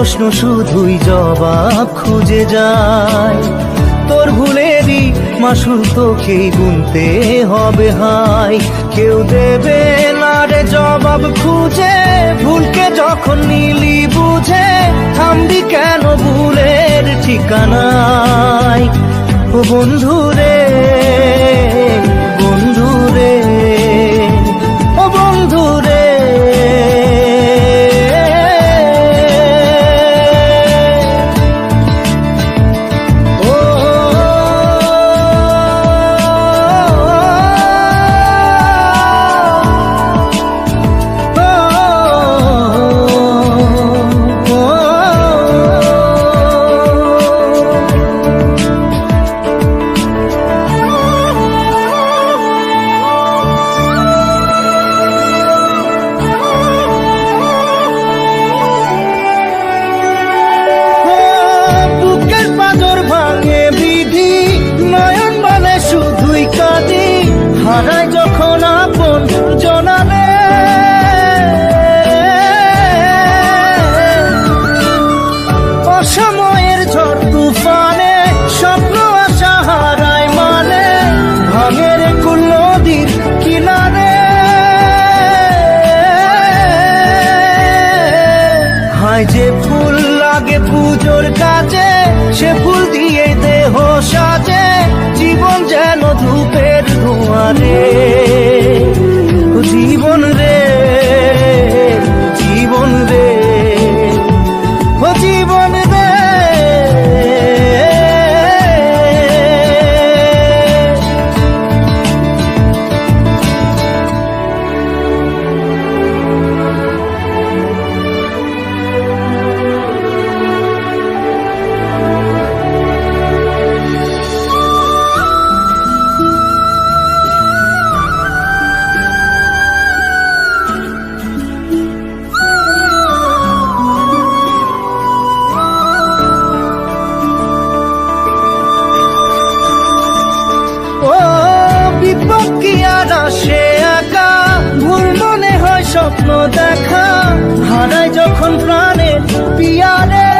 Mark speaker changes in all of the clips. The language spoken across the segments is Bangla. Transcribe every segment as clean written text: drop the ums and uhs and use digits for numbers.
Speaker 1: প্রশ্ন শুধুই জবাব খুঁজে যায়। তোর ভুলেরই মাসুল তোকেই গুনতে হবে হাই। কেউ দেবে না রে জবাব খুঁজে, ভুলকে যখন নিলি বুঝে থামবি কেন ভুলের ঠিকানায়। ও বন্ধু রে, বন্ধু রে, ও বন্ধু রে। হারায় যখন আপন জনারে, অসময়ের ঝড় তুফানে স্বপ্ন আশা হারায় মানে, ভাঙের কুল নদীর কিনারে। হায় যে ফুল লাগে পুজোর কাজে, সে ফুল দিয়ে দেহ সাজে, জীবন যেন ধূপের ধোঁয়ারে। জীবন রে, জীবন রে, ও জীবন রে। সে একা ভুল মনে হয় স্বপ্ন দেখা, হারায় যখন প্রাণের পিয়ারে।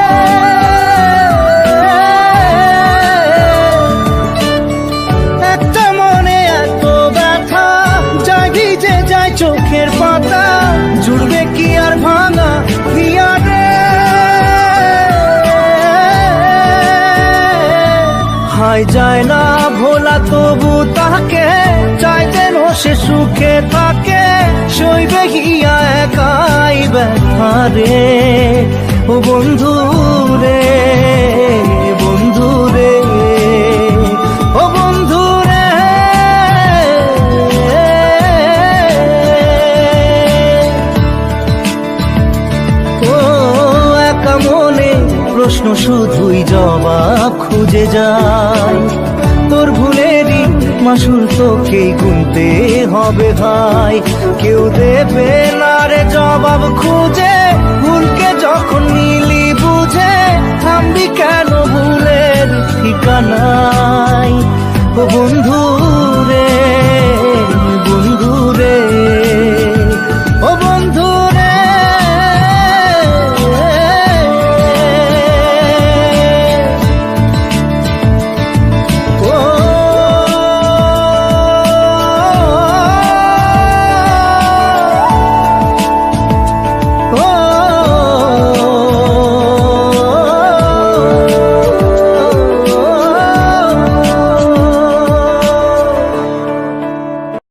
Speaker 1: একটা মনে এত ব্যথা যায় ভিজে যায় চোখের পাতা, জুড়বে কি আর ভাঙা পিয়ারে। হায় যায় না ভোলা তবু তাকে চাই যেন সে সুখে থাকে, সইবে গিয়া একাই ব্যথা রে। ও বন্ধু রে, বন্ধু রে, ও বন্ধু রে। ও একা মনে প্রশ্ন শুধুই জবাব খুঁজে যায়। তোর ভুলেরই মাসুল তোকেই গুনতে হবে ভাই। কেউ দেবে না রে জবাব খুঁজে, ভুলকে যখন নিলি বুঝে থামবি কেন